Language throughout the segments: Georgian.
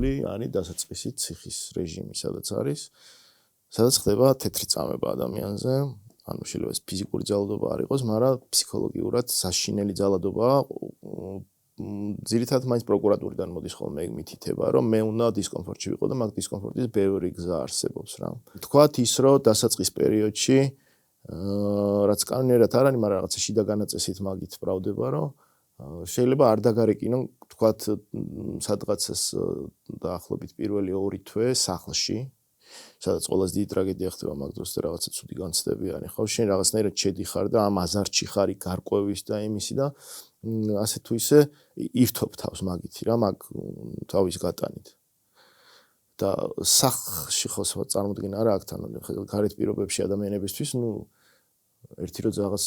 სოფელი არის დასაწყისი ციხის რეჟიმი, სადაც ხდება თეთრი წამება ადამიანზე. ანუ შეიძლება ეს ფიზიკური ძალადობა არ იყოს, მაგრამ ფსიქოლოგიურად საშინელი ძალადობაა. ძირითადად მაინც პროკურატურიდან მოდის ხოლმე ეგ მითითება, რომ მე უნდა დისკომფორტში ვიყო და მაგ დისკომფორტის ბევრი გზა არსებობს რა. თქვათ ის, რომ დასაწყის პერიოდში რაც კანონიერად არ არის, მაგრამ რაღაცა შიდა განაწესით მაგით ბრალდება, რომ შეიძლება არ დაგარეკინონ, თქვათ სადღაცას დაახლოებით პირველი 2 თვე სახლში, სადაც ყველაზე დიდი ტრაგედია ხდება მაგ დროს და რაღაცა ცუდი განცდებიანი ხო, შენ რაღაცნაირად შედიხარ და ამ აზარში ხარ გარკვევის და იმისი და ასე თუ ისე ირთობ თავს მაგითი რა, მაგ თავის გატანით. და სახლში ხო წარმოდგენა არა აქ თან გარეთ პირობებში ადამიანებისთვის, ერთი რო რაღაც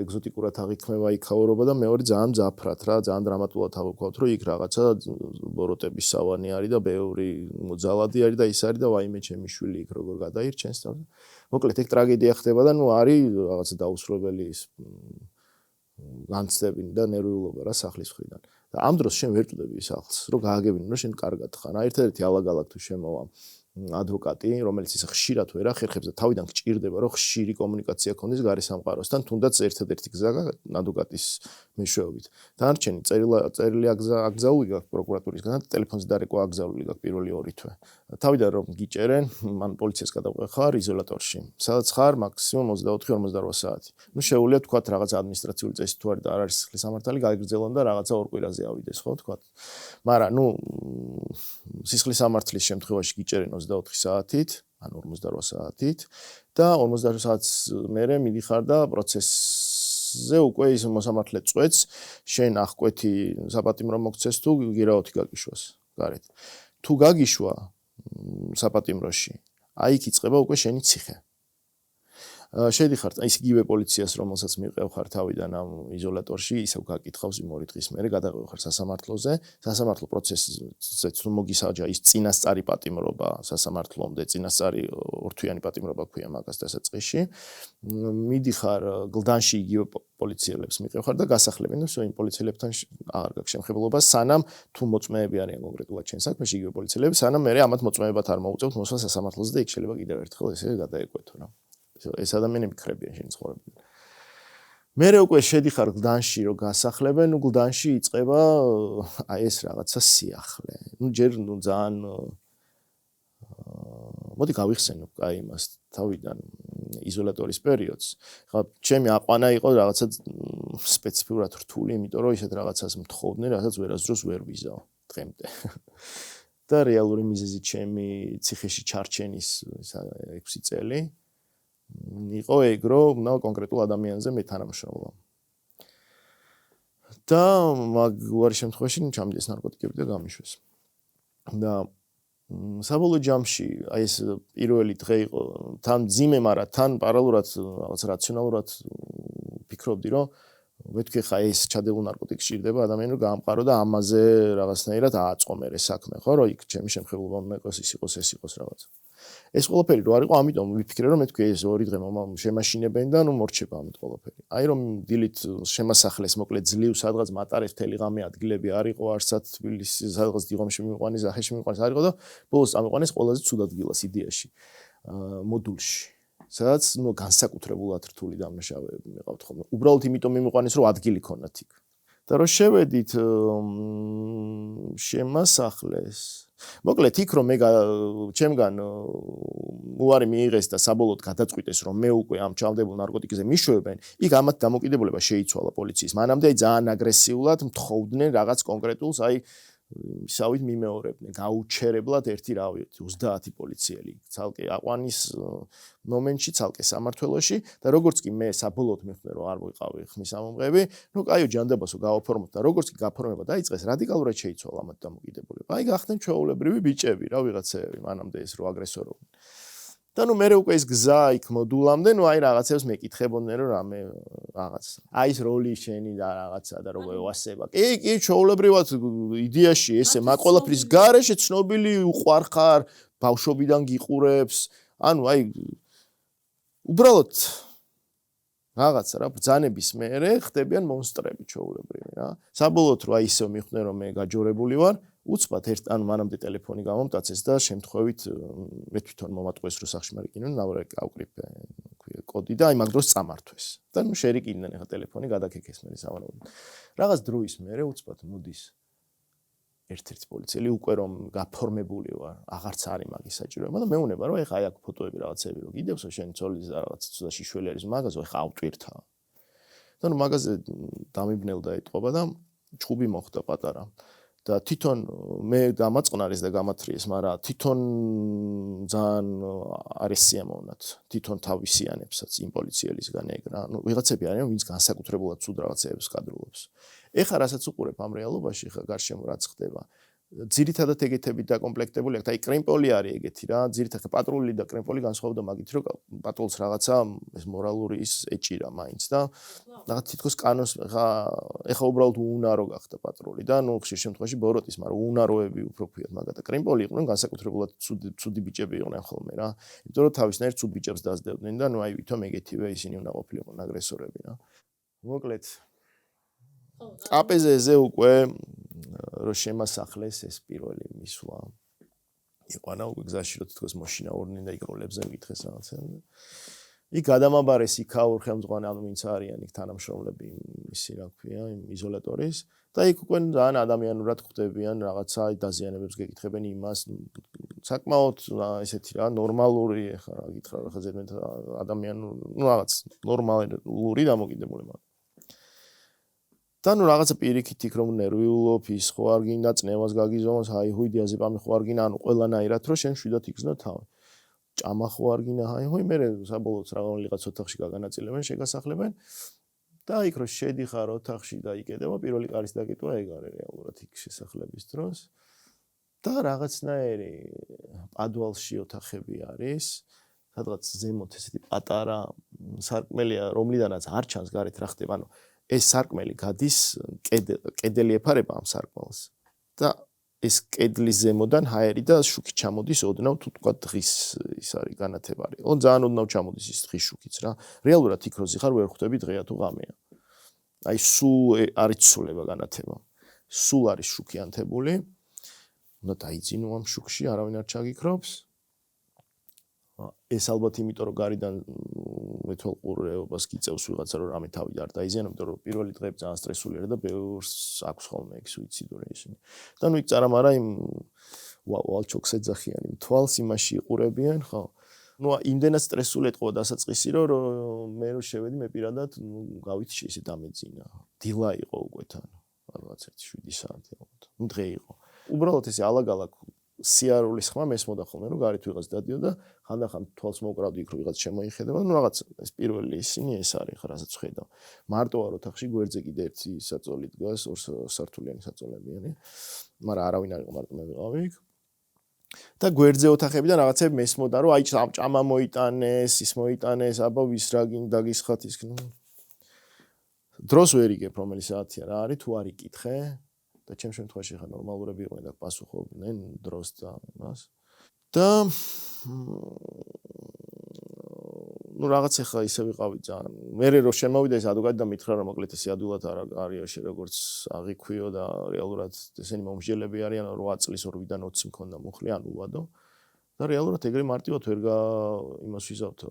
ეგზოტიკურად აღიქმება იქაურობა და მეორე ძალიან მძაფრად რა, ძალიან დრამატულად აღიქვათ, რომ იქ რაღაცა ბოროტების სავანი არის და ბევრი მოძალადი არის და ის არის და ვაიმე ჩემი შვილი იქ როგორ გადაირჩენს და მოკლედ ეგ ტრაგედია ხდება და არის რაღაცა დაუსრულებელი ის განცდები და ნერვიულობა რა სახლის მხრიდან. და ამ დროს შენ ვერ წვდები სახლს, რომ გააგებინო, რომ შენ კარგად ხარ. ერთადერთი ალაგ-ალაგ თუ შემოვა ადვოკატი, რომელიც ის ხშირად ვერ ახერხებს და თავიდან გჭირდება, რომ ხშირი კომუნიკაცია ქონდეს გარესამყაროსთან, თუნდაც ერთადერთი გზა ადვოკატის მეშვეობით. დანარჩენი წერილი აკზაული გაქვს პროკურატურისგან და ტელეფონზე დარეკვა აკზაული გაქვს პირველი 2 თვე. თავიდან რომ გიჭერენ, მან პოლიციას გადაყვეხარ იზოლატორში. სადაც ხარ მაქსიმუმ 24-48 საათი. შეუძლია თქვა რაღაც ადმინისტრაციული წესი თუ არის და არ არის სიხლის სამართალი, გაიგრძელონ და რაღაცა 2 კვირაზე ავიდეს, ხო, თქვა. მაგრამ სიხლის სამართლის შემთხვევაში გიჭერენ 24 საათით, ან 48 საათით და 48 საათს მერე მიდიხარ და პროცესზე უკვე ის მოსამართლე წვეთს, შენ აღკვეთი საპატიმრო მოგცეს თუ გირაოთი გაგიშვას გარეთ. თუ გაგიშვა საპატიმროში, აი იქ იწყება უკვე შენი ციხე. შედიხარ ის იგივე პოლიციას, რომელსაც მიყევხარ თავიდან ამ იზოლატორში, ისევ გაკითხავს იმ 2 დღის მერე გადაყვეხარ სასამართლოზე. სასამართლო პროცესზე თუ მოგისაჯა ის წინასწარი პატიმრობა სასამართლომდე, წინასწარი ორთვიანი პატიმრობა ქვია მაგას დასაწყისში. მიდიხარ გლდანში იგივე პოლიციელებს მიყევხარ და გასახლებენ და იმ პოლიციელებთან აღარ გაქვს შემხებლობა, სანამ თუ მოწმეები არიან კონკრეტულად ჩემს საქმეში იგივე პოლიციელები, სანამ მე ამათ მოწმეებად არ მოუწევთ მოსვლა სასამართლოზე და იქ შეიძლება კიდევ ერთხელ ესე გადაეკვეთო რა. ეს ადამიანები მხრებიან შენ ცხოვრებიდან. მერე უკვე შედიხარ გლდანში, რომ გასახლებენ, გლდანში იწყება აი ეს რაღაცა სიახლე. ჯერ ძალიან მოდი გავიხსენო აი იმას თავიდან იზოლატორის პერიოდს. ხა ჩემი აყვანა იყო რაღაცა სპეციფიურად რთული, იმიტომ რომ ისეთ რაღაცას მთხოვდნენ, რასაც ვერასდროს ვერ ვიზაო დღემდე. და რეალური მიზეზი ჩემი ციხეში ჩარჩენის 6 წელი იყო ეგ, რომ კონკრეტულ ადამიანზე მე თანამშრომლობ. და მაგ უარი შემთხვევაში ჩამიდეს ნარკოტიკები და გამიშვეს. და საბოლოო ჯამში აი ეს პირველი დღე იყო თან ძიმე, მაგრამ თან პარალელურად რაღაც რაციონალურად ფიქრობდი, რომ მეთქე ხა ეს ჩადებულ ნარკოტიკს ჭირდება ადამიანი რომ გაამყარო და ამაზე რაღაცნაირად ააწყო მე საქმე, ხო, რომ იქ ჩემი შემხებლობა მეყოს ის იყოს რაღაც. ეს ყველაფერი რო არ იყო, ამიტომ ვიფიქრე რომ მეთქე ეს 2 დღე შემაშინებენ და მორჩება ამით ყველაფერი. აი რომ დილით შემასახლეს, მოკლედ ძლივ სადღაც მატარეს მთელი ღამე ადგილები არ იყო, არსად თბილისის სადღაც დიღომში მიყვანეს, ზახეში მიყვანეს არ იყო და ბოლოს წამიყვანეს ყველაზე ცუდ ადგილას იდეაში, მოდულში. სადაც განსაკუთრებულად რთული დამნაშავეები მიყავთ ხოლმე. უბრალოდ იმიტომ მიმიყვანეს რომ ადგილი ქონათ იქ. და რომ შევედით შემასახლეს. მოკლედ იქ რომ მე ჩემგან უარი მიიღეს და საბოლოოდ გადაწყვიტეს რომ მე უკვე ამ ჩავდებულ ნარკოტიკზე მიშვებენ, იქ ამათ დამოკიდებულება შეიცვალა პოლიციის. მანამდე ძალიან აგრესიულად მთხოვდნენ რაღაც კონკრეტულს, აი ისავით მიმეორებდნენ, გაუჩერებლად ერთი 30 პოლიციელი, ცალკე აყვანის მომენტში, ცალკე სამართველოში და როგორც კი მე საბოლოოდ მივხვდი რომ არ ვიყავი ხმის ამომღები, კაიო ჯანდაბასო გავაფორმოთ და როგორც კი გაფორმება დაიწყეს, რადიკალურად შეიცვალა ამათ დამოკიდებულება. აი გახდნენ ჩვეულებრივი ბიჭები, რა ვიღაცები, მანამდე ეს რო აგრესორობდნენ. და მე უკვე ეს გზა იქ მოდულამდე, აი რაღაცებს მეკითხებოდნენ რომ რამე რაღაც. აი ეს როლი შენი და რაღაცა და როგორ ვასება. კი, ჩვეულებრივად იდეაში ესე მაგ ყველაფრის გარეშე ცნობილი უყვარხარ, ბავშვობიდან გიყურებს. ანუ აი უბრალოდ რაღაცა რა ბრძანების მერე ხდებიან მონსტრები ჩვეულებრივი რა. საბოლოოდ რომ აი ისე მივხვდნენ რომ მე გაჯორებული ვარ, უცბად ან მანამდე ტელეფონი გამომტაცეს და შემთხვევით მე თვითონ მომატყუეს რომ სახში მარიკინონ ავკრიფე კოდი და აი მაგ დროს წამართვეს და ნუ შერიკინდნენ ახლა ტელეფონი გადაკეკეს მე სავარაუდოდ რაღაც დროის მერე უცბად მოდის ერთ-ერთი პოლიციელი უკვე რომ გაფორმებული ვარ აღარც არის მაგის საჭიროება და მეუნება რომ ეხა აი აქ ფოტოები რაღაცები რომ გიდევსო შენ ცოლის და რაღაც ცუდა შიშველი არის მაგაზო ეხა ავტვირთა და ნუ მაგაზე დამიბნელდა ეტყობა და ჩხუბი მოხდა პატარა და თვითონ მე დამაწყნარეს და გამათრიეს, მაგრამ თვითონ ძალიან არის სიამოვნად. თვითონ თავისიანებსაც იმ პოლიციელისგან ეგრა. ნუ ვიღაცები არიან, ვინც განსაკუთრებულად ცუდ რაღაცებს კადრულობს. ეხლა რასაც უყურებ ამ რეალობაში, ხა გარშემო რაც ხდება. ძირითადად ეგეთები დაკომპლექტებული აქვს. აი კრემპოლი არის ეგეთი რა. ძირითადად პატრული და კრემპოლი განსხვავდება მაგით, რომ პატრულს რაღაცა ეს მორალური ის ეჭირა მაინც და რაღაც თითქოს კანონს ხა უბრალოდ უნარო გახდა პატრული და ნუ ხშირ შემთხვევაში ბოროტის, მაგრამ უნაროები უფრო ქვიათ მაგათა. კრემპოლი იყვნენ განსაკუთრებულად ცუდი ბიჭები იყვნენ ხოლმე რა. იმიტომ რომ თავისნაირ ცუდ ბიჭებს დაძდებდნენ და ნუ აი ვითომ ეგეთივე ისინი უნდა ყოფილიყვნენ აგრესორები რა. მოკლედ აპეზეზე უკვე რომ შემასახლეს ეს პირველი მისვლა იყვანა უკვე გზაში რომ თითქოს მოშინაურდნენ და იქ როლებზე მიკითხეს რაღაცა იქ გადამაბარეს იქაურ ხელმძღვანე ანუ ვინც არიან იქ თანამშრომლები ისი რა ქვია იმ იზოლატორის და იქ უკვე ძალიან ადამიანურად ხვდებიან რაღაცა დაზიანებებს გეკითხებენ იმას საკმაოდ ესეთი რა ნორმალური ხა რა გითხრა რა ხა ზედმეტ ადამიანური ნუ რაღაც ნორმალური დამოკიდებულება და ნუ რაღაცა პირიქით იქ რომ ნერვიულობ ის ხო არ გინდა წნევას გაგიზომოს აი ჰუიდიაზე პამი ხო არ გინდა ანუ ყველანაირად რომ შენ შვიდად იგზნო თავი ჭამა ხო არ გინდა აი ჰოი მე საბოლოოდ რაღაცა ოთახში გაგანაწილებენ შეგასახლებენ და იქ რომ შედიხარ ოთახში და იკედება პირველი კარის დაკეტვა ეგ არის რეალურად იქ შესახლების დროს და რაღაცნაირი პადვალში ოთახები არის სადღაც ზემოთ ესეთი პატარა სარკმელია რომლიდანაც არ ჩანს გარეთ რა ხდება ანუ ეს სარკმელი გადის კედელი ეფარება ამ სარკმელს და ეს კედლის ზემოდან ჰაერი და შუქი ჩამოდის ოდნავ თუ თქვა დღის ის არის განათება არის. ონ ძალიან ოდნავ ჩამოდის ის დღის შუქიც რა. რეალურად იქ როზი ხარ ვერ ხვდები დღეა თუ ღამეა. აი სულ არის ცვლილება განათება. სულ არის შუქი ანთებული. უნდა დაიძინო ამ შუქში, არავინ არ ჩაგიქრობს. ეს ალბათ იმიტომ რომ გარიდან მეთვალყურეობას გიწევს ვიღაცა რომ რამე თავი არ დაიზიანო, იმიტომ რომ პირველი დღეები ძალიან სტრესული არის და ბევრს აქვს ხოლმე ეგ სუიციდური ისინი. და ნუ იქ წარამარა იმ ვალჩოქს ეძახიან იმ თვალს იმაში იყურებიან, ხო? ნუ იმდენად სტრესული ეთყობა დასაწყისი რომ მე რო შევედი მე პირადად გავითში ისე დამეძინა. დილა იყო უკვე თან. რაღაც 7 საათი ალბათ. ნუ დღე იყო. უბრალოდ ესე ალაგ-ალაგ სიარულის ხმა მესმოდა ხოლმე რომ გარეთ ვიღაც დადიოდა ხანდახან თვალს მოკრავდი იქ რომ ვიღაც შემოიხედება ნუ რაღაც ეს პირველი ისინი ეს არის ხა რასაც ხედავ მარტო არ ოთახში გვერდზე კიდე ერთი საწოლი დგას ორ სართულიანი საწოლებიანი მაგრამ არავინ არ იყო მარტო მე ვიყავი იქ და გვერდზე ოთახებიდან რაღაცები მესმოდა რომ აი ჭამა მოიტანეს ის მოიტანეს აბა ვის რა გინდა გისხათ ის დროს ვერ იგებ რომელი საათია რა არის თუ არ იკითხე და ჩემ შემთხვევაში ხა ნორმალურები იყვნენ და პასუხობდნენ დროს და იმას და ნუ რაღაც ახლა ისე ვიყავი ძალიან მე რო შემოვიდა ეს ადვოკატი და მითხრა რომ მოკლედ ეს ადვილად არ არის როგორც აღიქვიო და რეალურად ესენი მომსჯელები არიან 8 წლის 2-დან 20 მქონდა მუხლი ან უვადო და რეალურად ეგრე მარტივად ვერ იმას ვიზავთო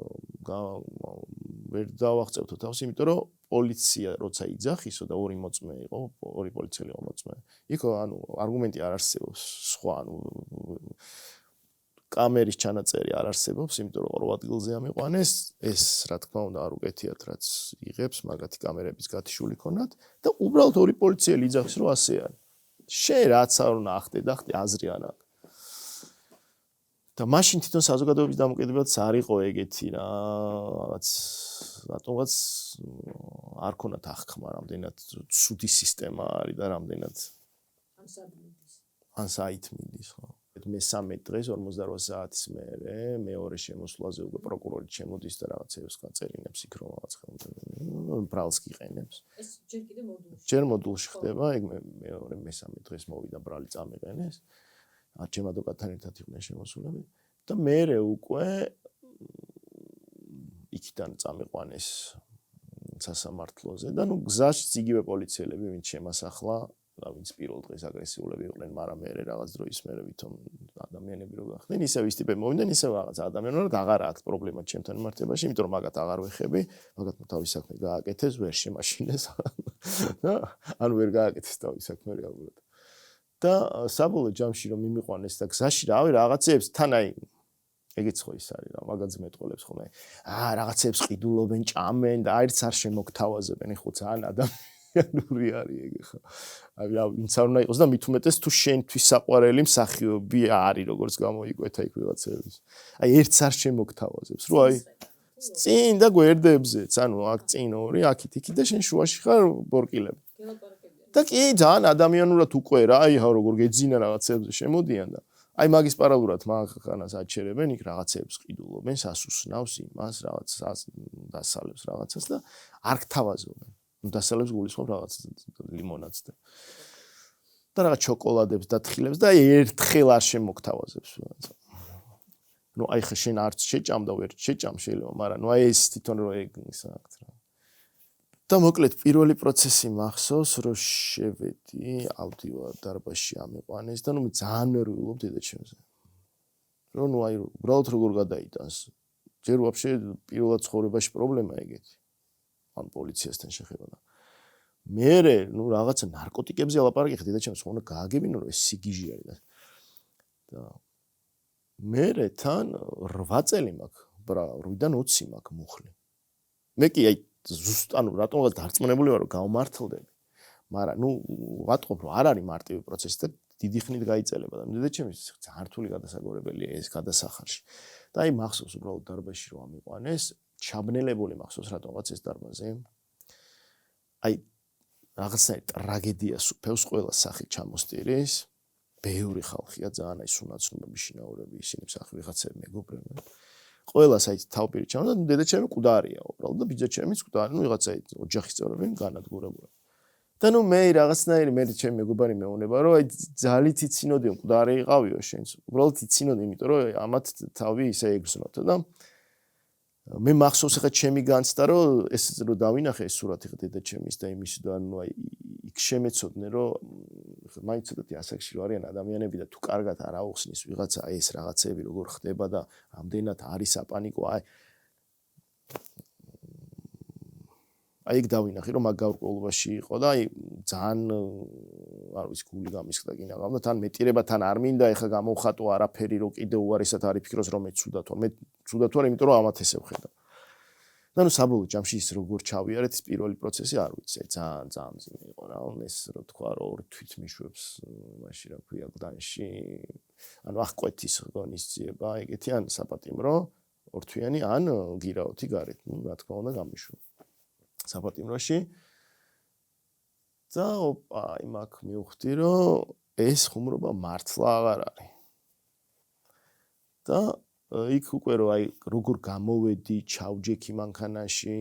ვერ დავაღწევთო თავს იმიტომ რომ პოლიცია როცა იძახისო და ორი მოწმე იყო ორი პოლიციელი იყო მოწმე იქო ანუ არგუმენტი არ არსებობს სხვა ანუ კამერის ჩანაწერი არ არსებობს იმიტომ რომ ორ ადგილზე ამიყვანეს ეს რა თქმა უნდა არ უკეთიათ რაც იღებს მაგათი კამერების გათიშული ქონათ და უბრალოდ ორი პოლიციელი იძახის რომ ასე არის შენ რაც არ უნდა ახდე და ხდე აზრი არ აქვს და მაშინ თვითონ საზოგადოების დამოკიდებაც არ იყო ეგეთი რა რაღაც რატომაც არ ქონათ აღქმა რამდენად ცუდი სისტემა არის და რამდენად ან საით მიდის ხო მე-13 დღეს 48 საათის მერე მეორე შემოსვლაზე უკვე პროკურორი შემოდის და რაღაცებს გაწერინებს იქ რომ რაღაც ბრალს გიყენებს ეს ჯერ კიდე მოდულში ჯერ მოდულში ხდება ეგ მეორე მე-13 დღეს მოვიდა ბრალი წამიყენეს ჩემ ადვოკატთან ერთად იყვნენ შემოსულები და მერე უკვე იქიდან წამიყვანეს სასამართლოზე და ნუ გზაში იგივე პოლიციელები ვინც შემასახლა ვინც პირველ დღეს აგრესიულები იყვნენ, მაგრამ მე რაღაც დროის მერე ვითომ ადამიანები რო გახდნენ, ისევ ის ტიპები მოვიდნენ, ისევ რაღაც ადამიანები, რომ აღარ აქვს პრობლემა ჩემთან მიმართებაში, იმიტომ რომ მაგათ აღარ ვეხები, მაგათ თავის საქმე გააკეთეს, ვერ შემაშინეს. ანუ ვერ გააკეთეს თავის საქმე რეალურად. და საბოლოო ჯამში რომ მიმიყვანეს და გზაში რავი რაღაცეებს თან აი ეგეც ხო ის არის რა მაგაზე მეტყოლებს ხოლმე რაღაცეებს ყიდულობენ ჭამენ და აირც არ შემოგთავაზებენ ეხო ძალიან ადამიანური არის ეგ ხო აი რა ვინც არ უნდა იყოს და მით უმეტეს თუ შენთვის საყვარელი მსახიობი არის როგორც გამოიკვეთა იქ ვიღაცების აი ერთს არ შემოგთავაზებს რო აი წინ და გვერდებზეც ანუ აქ წინ ორი აქით იქით და შენ შუაში ხარ ბორკილები და კი ძალიან ადამიანურად უკვე რა აი როგორ გეძინა რაღაცებზე შემოდიან და აი მაგის პარალელურად მაგას აჩერებენ იქ რაღაცებს ყიდულობენ სასუსნავს იმას რაღაც დასალებს რაღაცას და არ გთავაზობენ ნუ დასალებს გულისხმობ რაღაც ლიმონადს და რაღაც შოკოლადებს და თხილებს და ერთხელ არ შემოგთავაზებს ნუ აი ხე შენ არც შეჭამ და ვერ შეჭამ შეიძლება მაგრამ ნუ აი ეს თვითონ რო ეგ ისა აქ რა და მოკლედ პირველი პროცესი მახსოვს რომ შევედი ავდივარ დარბაზში ამიყვანეს და ნუ მე ძალიან ნერვიულობ დედაჩემზე რომ ნუ აი უბრალოდ როგორ გადაიტანს ჯერ ვაფშე პირველად ცხოვრებაში პრობლემა ეგეთი ან პოლიციასთან შეხება და მერე ნუ რაღაცა ნარკოტიკებზე ალაპარაკი ხე დედაჩემს ხო უნდა გააგებინო რომ ეს სიგიჟე არის და მერე თან 8 წელი მაქვს ბრა 8-დან 20 მაქვს მუხლი მე კი აი ზუსტ ანუ რატომღაც დარწმუნებული ვარ რომ გავმართლდები მაგრამ ნუ ვატყობ რომ არ არის მარტივი პროცესი და დიდი ხნით გაიწელება და დედაჩემის ძალიან რთული გადასაგორებელია ეს გადასახარში და აი მახსოვს უბრალოდ დარბაზში რომ ამიყვანეს ჩაბნელებული მახსოვს რატომღაც ეს დარბაზი აი რაღაცნაირ ტრაგედიას უფევს ყველა სახით ჩამოსტირის ბევრი ხალხია ძალიან აი სუნაცნობები შინაურები ისინი მსახი ვიღაცები მეგობრები ყველას აი თავპირი ჩამო და დედაჩემი მკვდარია უბრალოდ და ბიძაჩემიც მკვდარი ნუ ვიღაცა ოჯახის წევრები განადგურებული და ნუ მე რაღაცნაირი მე ჩემი მეგობარი მეუნება რომ აი ძალით იცინოდი მკვდარი იყავიო შენს უბრალოდ იცინოდი იმიტომ რომ ამათ თავი ისე ეგრძნოთა და მე მახსოვს ახლა ჩემი განცდა რომ ეს რომ დავინახე ეს სურათი ხა დედაჩემის და იმის და ნუ აი იქ შემეცოდნენ რომ მაინც ცოტათი ასაკში რო არიან ადამიანები და თუ კარგად არ აუხსნის ვიღაცა აი ეს რაღაცები როგორ ხდება და ამდენად არის აპანიკო აი იქ დავინახე რომ მაგ გაურკვევლობაში იყო და აი ძალიან არ ვიცი გული გამისხდა კი ნაღამ და თან მეტირება თან არ მინდა ეხა გამოვხატო არაფერი რო კიდე უარესად არის ფიქროს რომ მე ცუდად ვარ მე ცუდად ვარ იმიტომ რომ ამათ ესე ვხედავ და ნუ საბოლოო ჯამში ის როგორ ჩავიარეთ ის პირველი პროცესი არ ვიცი ძალიან ძალიან მძიმე იყო რა ეს რო თქვა რომ ორი თვითმიშვებს მაშინ რა ქვია გდანში ანუ აღკვეთის ღონისძიება ეგეთი ან საპატიმრო ორთვიანი ან გირაოთი გარეთ ნუ რა თქმა უნდა გამიშვა საპატიმროში და ოპა აი მაგ მივხვდი რომ ეს ხუმრობა მართლა აღარ არის და იქ უკვე რომ აი როგორ გამოვედი ჩავჯექი მანქანაში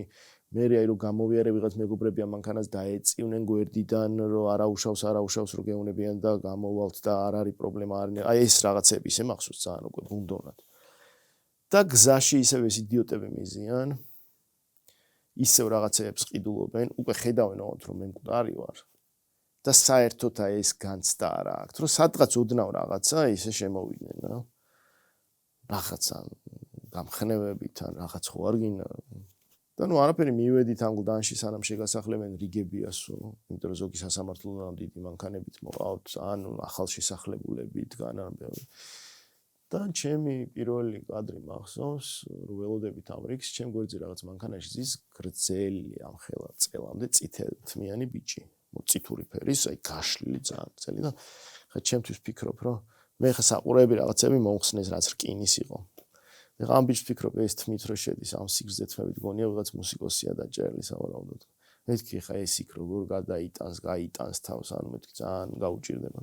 მე აი რომ გამოვიარე ვიღაც მეგობრები ამ მანქანას დაეწივნენ გვერდიდან რომ არაუშავს რო გეუნებიან და გამოვალთ და არ არის პრობლემა აი ეს რაღაცები ისე მახსოვს ძალიან უკვე ბუნდოვნად და გზაში ისევ ეს იდიოტები მიზიან ისევ რაღაცებს ყიდულობენ უკვე ხედავენ ოღონდ რომ მე მკვდარი ვარ და საერთოდ აი ეს განცდა არ აქვს რომ სადღაც ოდნავ რაღაცა ისე შემოვიდნენ რა რაღაცა გამხნევებით ან რაღაც ხო არ გინდა და ნუ არაფერი მივედით ამ გლდანში სანამ შეგასახლებენ რიგებიასო იმიტომ რომ ზოგი სასამართლოდან დიდი მანქანებით მოყავთ ან ახალ შესახლებულებით განარბევი და ჩემი პირველი კადრი მახსოვს რომ ველოდებით ამ რიგს ჩემ გვერდზე რაღაც მანქანაში ზის გრძელი ამ ხელა წელამდე წითელთმიანი ბიჭი მოწითური ფერის აი გაშლილი ძალიან გრძელი და ხა ჩემთვის ფიქრობ რომ მე ხა საყურები რაღაცები მომხსნეს რაც რკინის იყო მე ამ ბიჭს ფიქრობ ეს თმით რო შედის ამ სიგრძე თმებით გონია ვიღაც მუსიკოსია დაჭერილი სავარაუდოდ მეთქი ხა ეს იქ როგორ გაიტანს თავს ანუ მეთქი ძალიან გაუჭირდება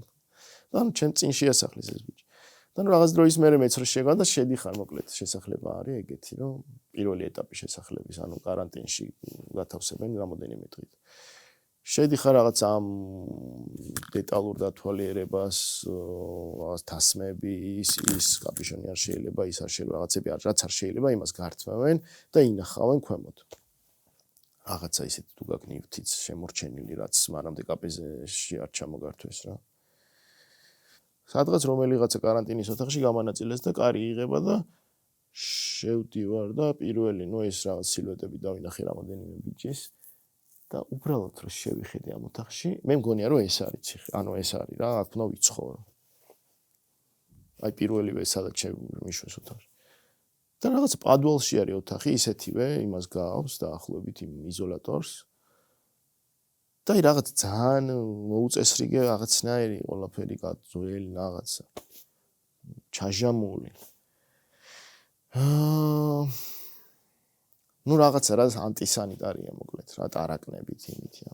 და ანუ ჩემ წინ შეასახლის ეს ბიჭი და ნუ რაღაც დროის მერე მეც რო შეგვა და შედიხარ მოკლედ შესახლება არის ეგეთი რომ პირველი ეტაპი შესახლების ანუ каранტინში გათავსებენ რამოდენიმე დღით შედიხარ რაღაც ამ დეტალურ დათვალიერებას რაღაც თასმები ის კაპიშონი არ შეიძლება ის არ შეიძლება რაღაცები რაც არ შეიძლება იმას გართმევენ და ინახავენ ქვემოთ რაღაცა ისეთ თუ გაგნივთიც შემორჩენილი რაც მანამდე კაპეზე არ ჩამოგართვეს რა. სადღაც რომელიღაცა каранტინის ოთახში გამანაწილეს და კარი იღება და შევდივარ და პირველი ეს რაღაც სილუეტები დავინახე რამოდენიმე ბიჭის და უბრალოდ რომ შევიხედე ამ ოთახში მე მგონია რომ ეს არის ციხე ეს არის რა აქ უნდა ვიცხოვრო აი პირველივე სადაც შემიშვეს ოთახში და რაღაც პადვალში არის ოთახი ისეთივე იმას გაავს დაახლოებით იმ იზოლატორს და რაღაც ძალიან მოუწესრიგე რაღაცნაირი ყველაფერი გაძველი რაღაცა ჩაჟამული რაღაცა რა ანტისანიტარია მოკლედ რა ტარაკნებით იმითია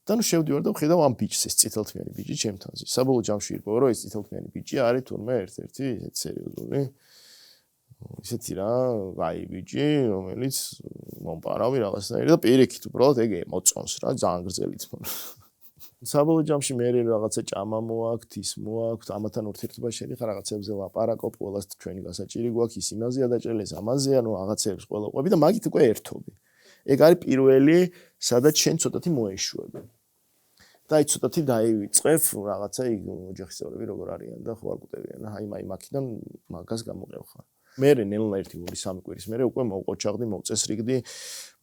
და შევდივარ და ვხედავ ამ ბიჭს ეს წითელთმიანი ბიჭი ჩემთანზე საბოლოო ჯამში ირკვევა რომ ეს წითელთმიანი ბიჭი არის თურმე ერთ-ერთი ესეთ სერიოზული ისეთი რა აი ბიჭი რომელიც მომპარავი რაღაცნაირი და პირიქით უბრალოდ ეგ მოწონს რა ძალიან გრძელით საბოლოო ჯამში მე რაღაცა ჭამა მოაქვთ ის მოაქვთ ამათან ურთიერთობა შედიხარ რაღაცებზე ლაპარაკობ ყველას ჩვენი გასაჭირი გვაქვს ის იმაზეა დაჭრილეს ამაზეა რაღაცებს ყველა ყვები და მაგით უკვე ერთობი ეგ არის პირველი სადაც შენ ცოტათი მოეშვები და აი ცოტათი დაივიწყებ რაღაცა იქ ოჯახის წევრები როგორ არიან და ხო არ გუტევიან აი მაქიდან მაგას გამოყევხარ მე ნელა 1-2-3 კვირის მერე უკვე მოვყოჩაღდი მოვწესრიგდი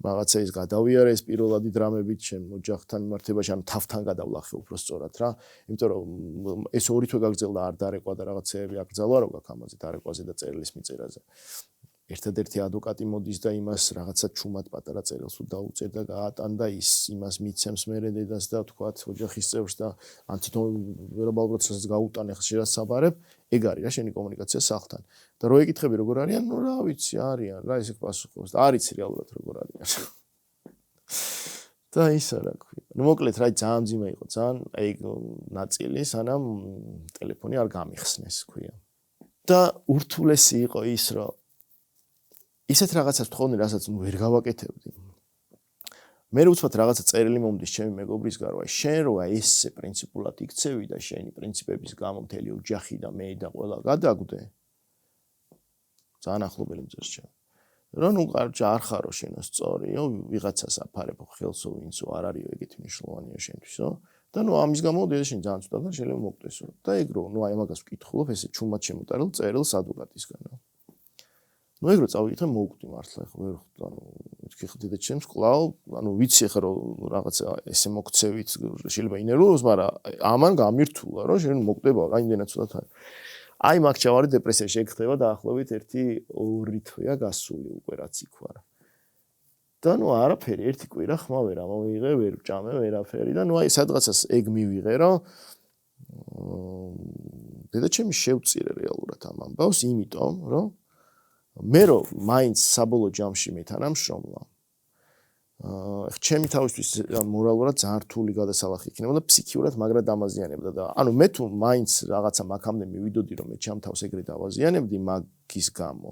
რაღაცა ის გადავიარე ეს პირველადი დრამებით ჩემ ოჯახთან მიმართებაში ან თავთან გადავლახე უფრო სწორად რა იმიტომ რომ ეს ორი თვე გაგრძელდა არ დარეყვა და რაღაცეები აკრძალვა რო გაქვს ამაზე დარეყვაზე და წერილის მიწერაზე ერთადერთი ადვოკატი მოდის და იმას რაღაცა ჩუმად პატარა წერილს დაუწერ და გაატანდა ის იმას მიცემს მერე დედას და თქვათ ოჯახის წევრს და ან თვითონ ვერაბალ პროცესს გაუტანე ხშირად საბარებ ეგ არის რა შენი კომუნიკაცია სახლთან და რო ეკითხები როგორ არიან რა ვიცი არიან რა ესე პასუხობს და არიცი რეალურად როგორ არიან და ისა რა ქვია მოკლედ რა ძალიან ძიმე იყო ძალიან ეგ ნაწილი სანამ ტელეფონი არ გამიხსნეს ქვია და ურთულესი იყო ის რომ ისეთ რაღაცას ვთხოვდი, რასაც ვერ გავაკეთებდი. მე უცბად რაღაცა წერილი მომდის ჩემი მეგობრისგან, რომ აი შენ რო აი ესე პრინციპულად იქცევი და შენი პრინციპების გამო მთელი ოჯახი და მე და ყველა გადაგდე. ძალიან ახლობელი მძერჩა. რომ კარჯა არ ხარო შენო სწორიო, ვიღაცას აფარებ ხელსო ვინცო არ არისო ეგეთი მნიშვნელოვანია შენთვისო. და ამის გამო დედაშენ ძალიან ცუდად და შეიძლება მოგტესო. და ეგ რო აი ამაგას ვკითხულობ ესე ჩუმად შემოტარელ წერილს ადვოკატისგან. ეგ რო წავიკითხე მოვკვდი მართლა ხო ვერ ვთქვი ხო დედაჩემს კლავ ვიცი ხა რომ რაღაცა ესე მოგცევით შეიძლება ინერვიულოს მაგრამ ამან გამირთულა რომ შენ მოგდება რაიმდენად ცუდად აი მაგ ჩავარი დეპრესიაში ეგ ხდება დაახლოებით 1-2 თვეა გასული უკვე რაც იქ ვარ და არაფერი ერთი კვირა ხმა ვერ ამოვიღე ვერ ვჭამე ვერაფერი და აი სადღაცას ეგ მივიღე რომ დედაჩემი შევწირე რეალურად ამ ამბავს იმიტომ რომ მე რომ მაინც საბოლოო ჯამში მეთანამშრომლა ჩემი თავისთვის მორალურად ძალიან რთული გადასალახი იქნებოდა ფსიქიურად მაგრად დამაზიანებდა და მე თუ მაინც რაღაცა მაგამდე მივიდოდი რომ მე ჩემ თავს ეგრე დავაზიანებდი მაგის გამო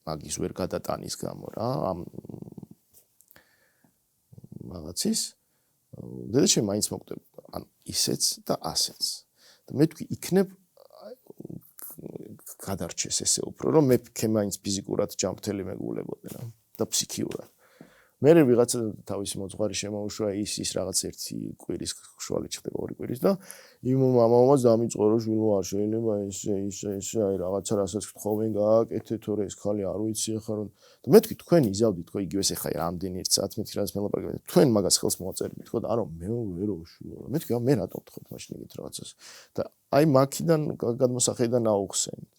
მაგის ვერ გადატანის გამო რა ამ რაღაცის დედაჩემი მაინც მოგდებოდა ისეც და ასეც და მე თქვი იქნებ გადარჩეს ესე უფრო რომ მე მაინც ფიზიკურად ჯანმრთელი მეგულებოდი რა და ფსიქიურად მე ვიღაცა თავისი მოძღვარი შემოუშვა ის რაღაც ერთი კვირის შუალი ჩხდება 2 კვირის და იმ მამამაც დამიწყო რომ შვილო არ შეიძლება ესე აი რაღაცა რასაც გთხოვენ გააკეთე თორე ეს ხალი არ ვიცი ხარ და მე თქვი თქვენ იზავდით თქო იგივე ესე ხაი რამდენი ერთ საათი მეთქი რაც მელაპარაკებთ თქვენ მაგას ხელს მოაწერებით თქო და არა მე ვერ ვშვილო მე თქვი მე რატომ ვთხოვთ მაშინ ეგეთ რაღაცას და აი მაქიდან გადმოსახედიდან აუხსენით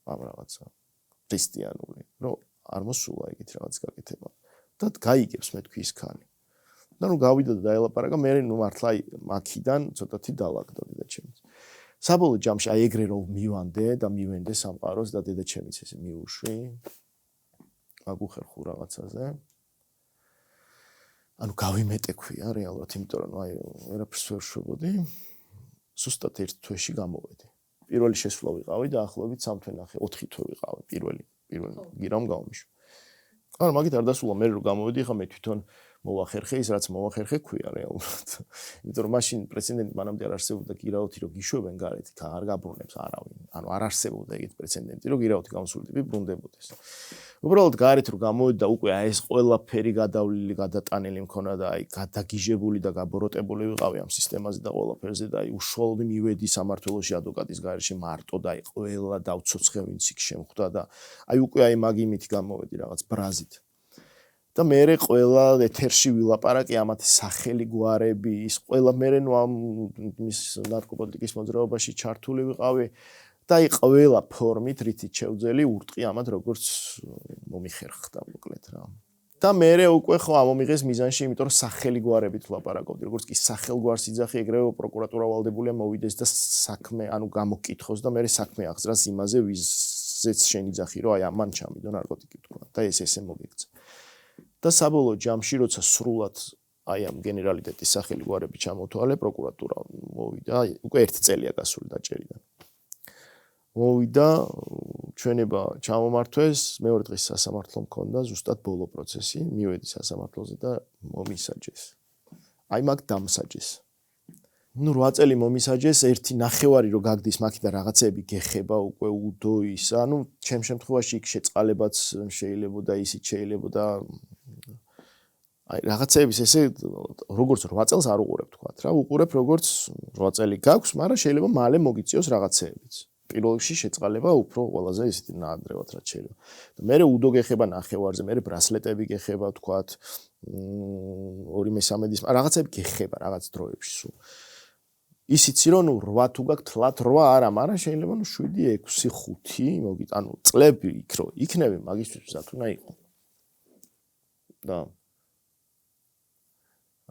ამ რაღაცა ქრისტიანული რომ არ მოსულა ეგეთ რაღაც გაკეთება და გაიგებს მე თქვი ის ხანი და გავიდა და დაელაპარაკა მე მართლა მაქიდან ცოტათი დალაგდა დედაჩემიც საბოლოო ჯამში აი ეგრე რომ მივანდე და მივენდე სამყაროს და დედაჩემიც ესე მიუშვი აგუხერხუ რაღაცაზე გავიმეტე ქვია რეალურად იმიტომ რომ აი ვერაფერს ვერ შვებოდი სუსტად ერთ თვეში გამოვედი პირველი შესვლა ვიყავი და ახლობით 3 თვე ნახე 4 თვე ვიყავი პირველი გირამ გავმიშვა. მაგრამ მაგით არ დასულა მე რომ გამოვედი ხა მე თვითონ მოვახერხე ის რაც მოვახერხე ქვია რეალურად. იმიტომ რომ მაშინ პრეცედენტი მანამდე არ არსებობდა გირაოთი რომ გიშვებენ გარეთ, არ გაბრუნებს არავინ. ანუ არ არსებობდა ეგეთი პრეცედენტი რომ გირაოთი გამოსული ტიპი ბრუნდებოდეს. უბრალოდ გარეთ რომ გამოვიდა უკვე აი ეს ყველაფერი გადავლილი, გადატანილი მქონა და აი გადაგიჟებული და გაბოროტებული ვიყავი ამ სისტემაზე და ყველაფერზე და აი უშუალოდ მივედი სამართლოში ადვოკატის გარეშე მარტო და აი ყველა დავცოცხლე ვინც იქ შემხვდა და აი უკვე აი მაგიმითი გამოვედი რაღაც ბრაზით. და მერე ყველა ეთერში ვილაპარაკე ამათი სახელი გვარები, ის ყველა მერე ნუ ამ მის ნარკოპოლიტიკის მოძრაობაში ჩართული ვიყავი და აი ყველა ფორმით რითიც შევძელი ურტყი ამათ როგორც მომიხერხდა მოკლედ რა. და მერე უკვე ხო ამომიღეს მიზანში, იმიტომ რომ სახელი გვარებით ვლაპარაკობდი, როგორც კი სახელგვარს იძახი, ეგრევე პროკურატურა ვალდებულია მოვიდეს და საქმე, ანუ გამოკითხოს და მერე საქმე აღძრას იმაზე, ვიზეც შენ იძახი, რომ აი ამან ჩამიდო ნარკოტიკი თქვა და ესე მოგექცა. და საბოლოო ჯამში, როცა სრულად აი ამ გენერალიტეტის სახელი გვარები ჩამოთვალე, პროკურატურა მოვიდა, უკვე 1 წელია გასული დაჭერიდან. მოვიდა, ჩვენება ჩამომართვეს, მეორე დღეს სასამართლო მქონდა, ზუსტად ბოლო პროცესი, მივედი სასამართლოზე და მომისაჯეს. აი მაგ დამსაჯეს. ნუ 8 წელი მომისაჯეს, 1.5 რომ გაგდის მაქიდან რაღაცები გეხება უკვე უდო ის, ანუ ჩემ შემთხვევაში იქ შეწყალებაც შეიძლება და ისიც შეიძლება და აი რაღაცების ესე როგორც 8 წელს არ უყურებ თქვათ რა, უყურებ როგორც 8 წელი გაქვს, მაგრამ შეიძლება მალე მოგიწიოს რაღაცეებიც. პირველ რიგში შეწყალება უფრო ყველაზე ისეთი ნაადრევად რაც შეიძლება. და მერე უდო გეხება ნახევარზე, მერე ბრასლეტები გეხება თქვათ 2/3 რაღაცები გეხება რაღაც დროებში სულ. ისიცი რომ ნუ 8 თუ გაქვს თლათ 8 არა, მაგრამ შეიძლება ნუ 7, 6, 5 მოგით, ანუ წლები იქ რო იქნები მაგისთვის მზად უნდა იყო. და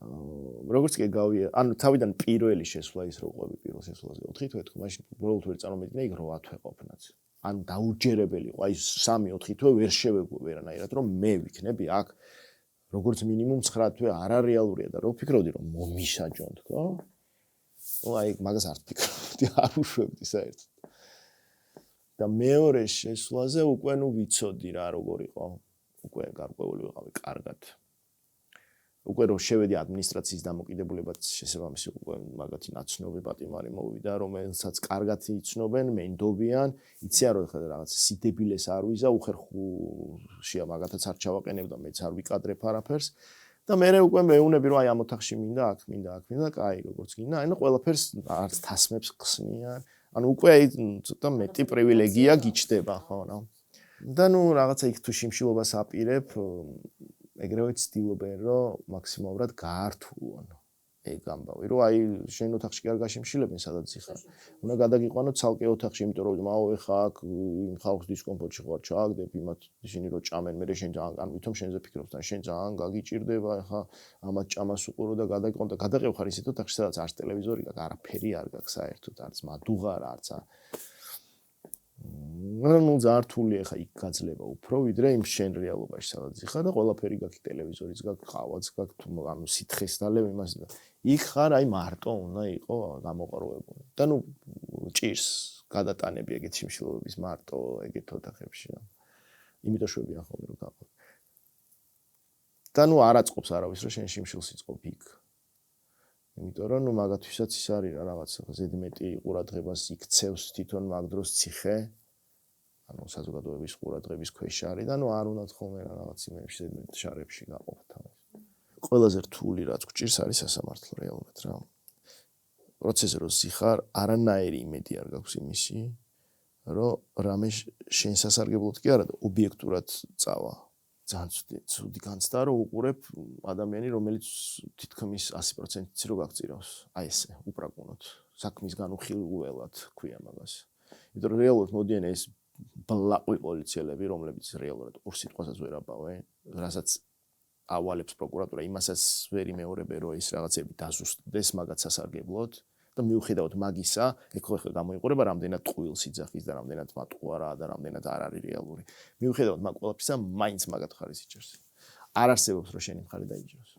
როგორც კი გავია, ანუ თავიდან პირველი შესვლა ის რო ყვები პირველ შესვლაზე 4 თვე თქვა, მაშინ უბრალოდ ვერ წარმომედგინე იქ 8 თვე ყოფნაც. ანუ დაუჯერებელი იყო, აი 3-4 თვე ვერ შევეგო ვერანაირად რომ მე ვიქნები აქ როგორც მინიმუმ 9 თვე არარეალურია და რო ფიქრობდი რომ მომისაჯონ თქო. აი მაგას არ ფიქრობდი, არ უშვებდი საერთოდ. და მეორე შესვლაზე უკვე ნუ ვიცოდი რა როგორ იყო. უკვე გარკვეული ვიყავი კარგად. უკვე რომ შევედი ადმინისტრაციის დამოკიდებულებად შესაბამისი უკვე მაგათი ნაცნობი პატიმარი მოვიდა, რომელსაც კარგად იცნობენ, მენდობიან, იციან რომ ხა რაღაც სიდებილეს არ ვიზა, უხერხუშია მაგათაც არ ჩავაყენებ და მეც არ ვიკადრებ არაფერს. და მე უკვე მეუნები რომ აი ამ ოთახში მინდა, აქ მინდა, კაი, როგორც გინდა, ანუ ყველაფერს არც თასმებს ხსნიან. ანუ უკვე აი ცოტა მეტი პრივილეგია გიჩდება, ხო რა. და ნუ რაღაცა იქ თუ შიმშილობას აპირებ, ეგრევე ცდილობენ რომ მაქსიმალურად გაართულონ ეგ ამბავი, რომ აი შენ ოთახში კი არ გაშიმშილებენ, სადაც იხარ. უნდა გადაგიყვანო ცალკე ოთახში, იმიტომ რომ მაო ეხა აქ იმ ხალხს დისკომფორტში ხარ, ჩააგდებ იმათ ისინი რომ ჭამენ, მე შენ ძალიან ან ვითომ შენზე ფიქრობ და შენ ძალიან გაგიჭირდება ეხა ამათ ჭამას უყურო და გადაგიყვანო და გადაყევ ხარ ისეთ ოთახში, სადაც არც ტელევიზორი გაქვს, არაფერი არ გაქვს საერთოდ, არც მადუღა რა, არც ну ზართული ეხა იქ გაძლება უფრო ვიდრე იმ შენ რეალობაში სადაც იხარ და ყველაფერი გაქვს ტელევიზორიც გაქვს ყავაც გაქვს ანუ სითხეს დალევ იმას და იქ ხარ აი მარტო უნდა იყო გამოყაროებული და ნუ ჭირს გადატანები ეგეთ შიმშილობების მარტო ეგეთ ოთახებში იმიტომ შვებია ხოლმე რომ გაყო და ნუ არ აწყობს არავის რომ შენ შიმშილს იწყობ იქ იმიტომ რომ ნუ მაგათვისაც ის არის რა რაღაც ზედმეტი ყურადღებას იქცევს თვითონ მაგ დროს ციხე ანუ საზოგადოების ყურადღების ქვეშ არის და ნუ არ უნდათ ხოლმე რაღაც იმებში ზედმეტ შარებში გაყოფ თავის. ყველაზე რთული რაც გჭირს არის სასამართლო რეალურად რა. პროცესზე რო სიხარ არანაირი იმედი არ გაქვს იმისი რომ რამე შენ სასარგებლოდ კი არა და ობიექტურად წავა. ძალიან ცუდი განცდა რომ უყურებ ადამიანი რომელიც თითქმის 100%-იც რო გაგწირავს. აი ესე უპრაკუნოთ. საქმის განუხილველად ქვია მაგას. იმიტომ რომ რეალურად მოდიან ეს ბლაყვი პოლიციელები რომლებიც რეალურად ორ სიტყვასაც ვერ აბავენ, რასაც ავალებს პროკურატურა იმასაც ვერ იმეორებენ რომ ეს რაღაცები დაზუსტდეს მაგაც სასარგებლოდ და მიუხედავად მაგისა, ეგ ხო გამოიყურება რამდენად ტყუილს იძახის და რამდენად მატყუარაა და რამდენად არ არის რეალური. მიუხედავად მაგ ყველაფრისა, მაინც მაგათ ხარის იჭერს. არ არსებობს რომ შენი მხარი დაიჭიროს.